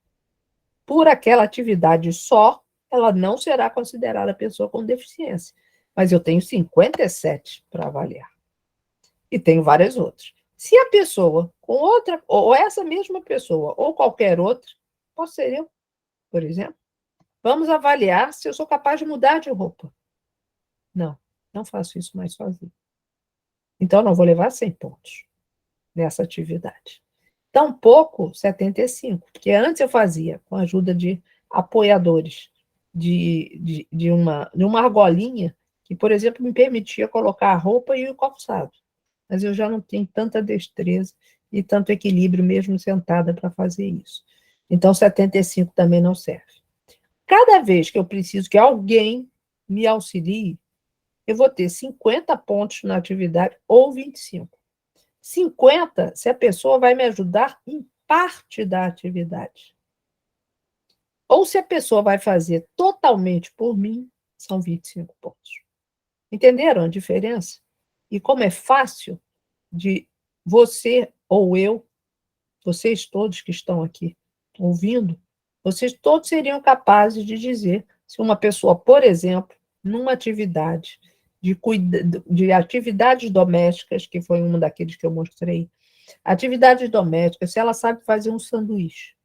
Por aquela atividade só, ela não será considerada pessoa com deficiência. Mas eu tenho 57 para avaliar. E tenho várias outras. Se a pessoa com outra, ou essa mesma pessoa, ou qualquer outra, posso ser eu, por exemplo, vamos avaliar se eu sou capaz de mudar de roupa. Não, não faço isso mais sozinho. Então, não vou levar 100 pontos nessa atividade. Tampouco 75, porque antes eu fazia com a ajuda de apoiadores, de uma argolinha que, por exemplo, me permitia colocar a roupa e o calçado. Mas eu já não tenho tanta destreza e tanto equilíbrio mesmo sentada para fazer isso. Então, 75 também não serve. Cada vez que eu preciso que alguém me auxilie, eu vou ter 50 pontos na atividade ou 25. 50 se a pessoa vai me ajudar em parte da atividade. Ou se a pessoa vai fazer totalmente por mim, são 25 pontos. Entenderam a diferença? E como é fácil de você ou eu, vocês todos que estão aqui ouvindo, vocês todos seriam capazes de dizer se uma pessoa, por exemplo, numa atividade de atividades domésticas, que foi um daqueles que eu mostrei, atividades domésticas, se ela sabe fazer um sanduíche.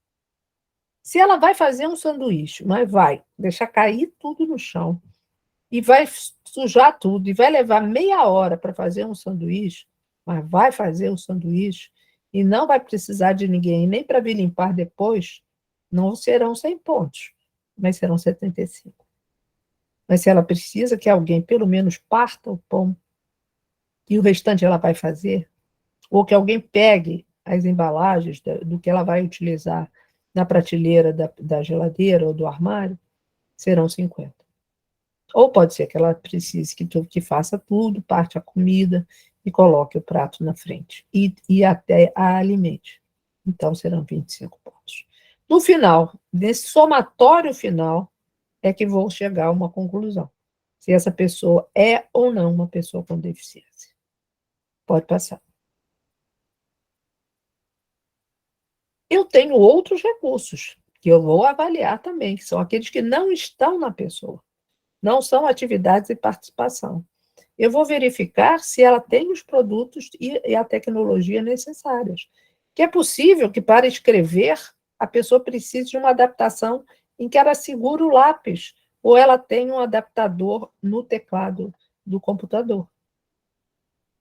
Se ela vai fazer um sanduíche, mas vai deixar cair tudo no chão, e vai sujar tudo, e vai levar meia hora para fazer um sanduíche, mas vai fazer o sanduíche, e não vai precisar de ninguém, nem para vir limpar depois, não serão 100 pontos, mas serão 75. Mas se ela precisa que alguém, pelo menos, parta o pão, e o restante ela vai fazer, ou que alguém pegue as embalagens do que ela vai utilizar na prateleira da geladeira ou do armário, serão 50. Ou pode ser que ela precise que faça tudo, parte a comida e coloque o prato na frente. E até a alimente. Então, serão 25 pontos. No final, nesse somatório final, é que vou chegar a uma conclusão. Se essa pessoa é ou não uma pessoa com deficiência. Pode passar. Eu tenho outros recursos que eu vou avaliar também, que são aqueles que não estão na pessoa. Não são atividades de participação. Eu vou verificar se ela tem os produtos e a tecnologia necessárias. Que é possível que, para escrever, a pessoa precise de uma adaptação em que ela segura o lápis, ou ela tem um adaptador no teclado do computador.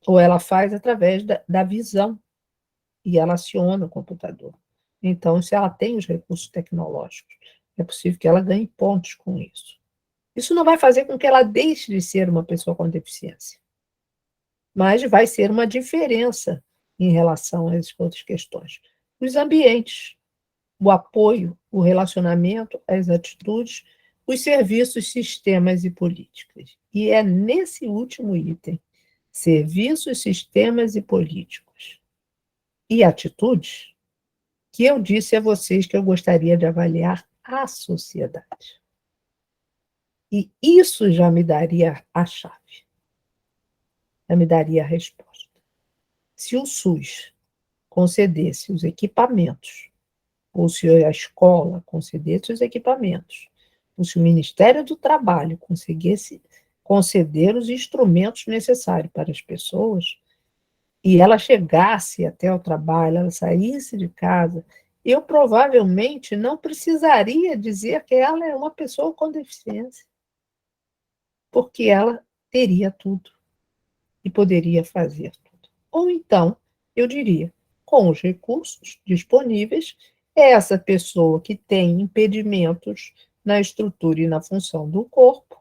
Ou ela faz através da visão, e ela aciona o computador. Então, se ela tem os recursos tecnológicos, é possível que ela ganhe pontos com isso. Isso não vai fazer com que ela deixe de ser uma pessoa com deficiência, mas vai ser uma diferença em relação às outras questões. Os ambientes, o apoio, o relacionamento, as atitudes, os serviços, sistemas e políticas. E é nesse último item, serviços, sistemas e políticos e atitudes, que eu disse a vocês que eu gostaria de avaliar a sociedade. E isso já me daria a chave, já me daria a resposta. Se o SUS concedesse os equipamentos, ou se a escola concedesse os equipamentos, ou se o Ministério do Trabalho conseguisse conceder os instrumentos necessários para as pessoas, e ela chegasse até o trabalho, ela saísse de casa, eu provavelmente não precisaria dizer que ela é uma pessoa com deficiência, porque ela teria tudo e poderia fazer tudo. Ou então, eu diria, com os recursos disponíveis, essa pessoa que tem impedimentos na estrutura e na função do corpo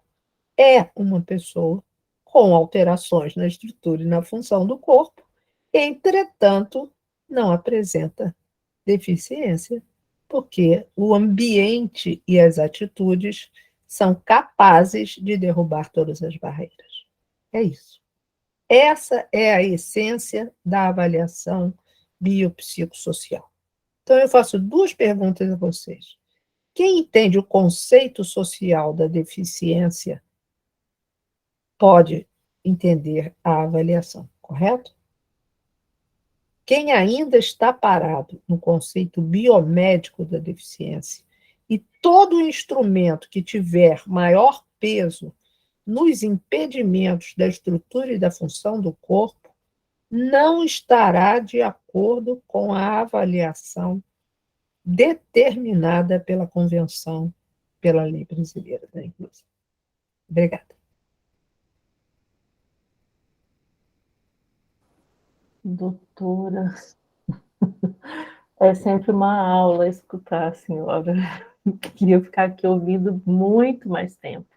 é uma pessoa com alterações na estrutura e na função do corpo, entretanto, não apresenta deficiência, porque o ambiente e as atitudes são capazes de derrubar todas as barreiras. É isso. Essa é a essência da avaliação biopsicossocial. Então, eu faço duas perguntas a vocês. Quem entende o conceito social da deficiência pode entender a avaliação, correto? Quem ainda está parado no conceito biomédico da deficiência e todo instrumento que tiver maior peso nos impedimentos da estrutura e da função do corpo não estará de acordo com a avaliação determinada pela Convenção, pela Lei Brasileira da Inclusão. Obrigada. Doutora, é sempre uma aula escutar a senhora. Queria ficar aqui ouvindo muito mais tempo.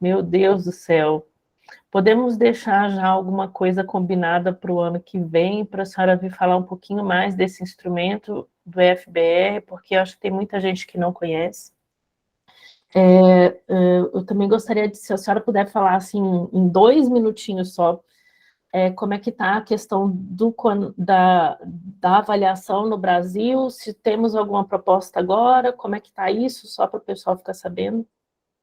Meu Deus do céu. Podemos deixar já alguma coisa combinada para o ano que vem, para a senhora vir falar um pouquinho mais desse instrumento do FBR, porque eu acho que tem muita gente que não conhece. Eu também gostaria de, se a senhora puder falar assim, em 2 minutinhos só, como é que está a questão da avaliação no Brasil, se temos alguma proposta agora, como é que está isso, só para o pessoal ficar sabendo.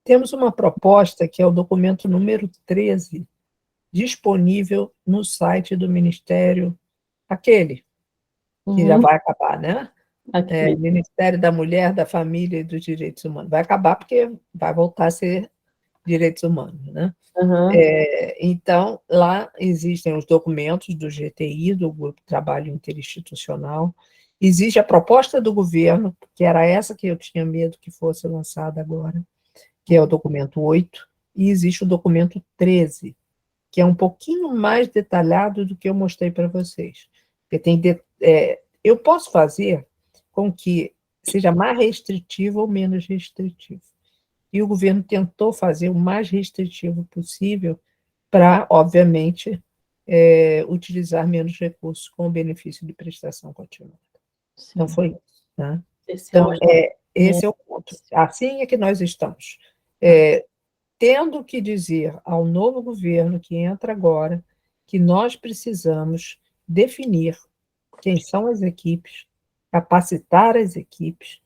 Temos uma proposta que é o documento número 13, disponível no site do Ministério, aquele que já vai acabar, né? Ministério da Mulher, da Família e dos Direitos Humanos. Vai acabar porque vai voltar a ser direitos humanos, né? Então, lá existem os documentos do GTI, do Grupo de Trabalho Interinstitucional, existe a proposta do governo, que era essa que eu tinha medo que fosse lançada agora, que é o documento 8, e existe o documento 13, que é um pouquinho mais detalhado do que eu mostrei para vocês. Porque eu posso fazer com que seja mais restritivo ou menos restritivo. E o governo tentou fazer o mais restritivo possível para, obviamente, utilizar menos recursos com o benefício de prestação continuada. Sim. Então, foi isso. Né? Então, esse é o ponto. Assim é que nós estamos. Tendo que dizer ao novo governo que entra agora que nós precisamos definir quem são as equipes, capacitar as equipes,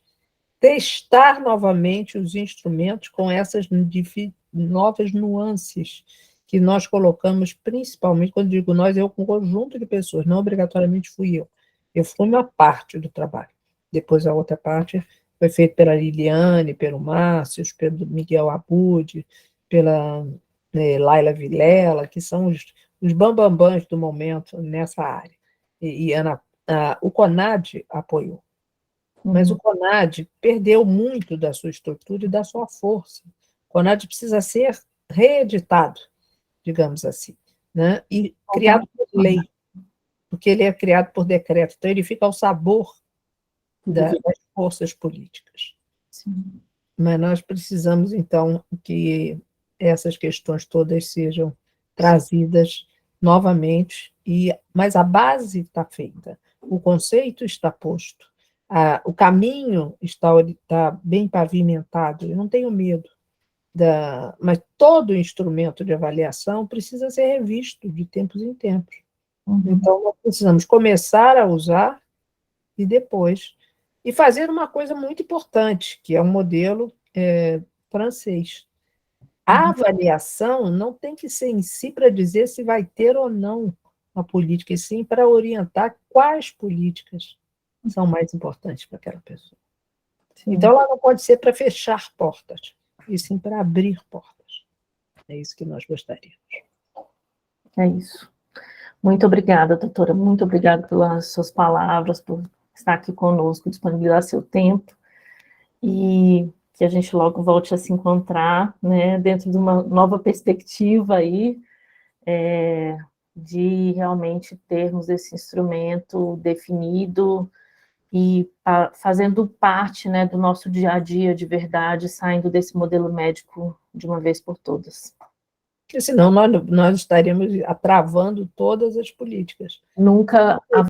testar novamente os instrumentos com essas novas nuances que nós colocamos, principalmente, quando digo nós, eu com um conjunto de pessoas, não obrigatoriamente fui eu. Eu fui uma parte do trabalho. Depois a outra parte foi feita pela Liliane, pelo Márcio, pelo Miguel Abud, pela Laila Vilela, que são os bambambãs do momento nessa área. E o CONAD apoiou. Mas o CONAD perdeu muito da sua estrutura e da sua força. O CONAD precisa ser reeditado, digamos assim, né? E criado por lei, porque ele é criado por decreto, então ele fica ao sabor das forças políticas. Sim. Mas nós precisamos, então, que essas questões todas sejam trazidas novamente, mas a base está feita, o conceito está posto, o caminho está bem pavimentado, eu não tenho medo, mas todo instrumento de avaliação precisa ser revisto de tempos em tempos. Então, nós precisamos começar a usar e depois. E fazer uma coisa muito importante, que é um modelo francês. A avaliação não tem que ser em si para dizer se vai ter ou não uma política, e sim para orientar quais políticas são mais importantes para aquela pessoa. Sim. Então, ela não pode ser para fechar portas, e sim para abrir portas. É isso que nós gostaríamos. É isso. Muito obrigada, doutora. Muito obrigada pelas suas palavras, por estar aqui conosco, disponibilizar seu tempo, e que a gente logo volte a se encontrar, né, dentro de uma nova perspectiva aí, de realmente termos esse instrumento definido e fazendo parte, né, do nosso dia a dia de verdade, saindo desse modelo médico de uma vez por todas. Porque senão nós estaríamos travando todas as políticas. Nunca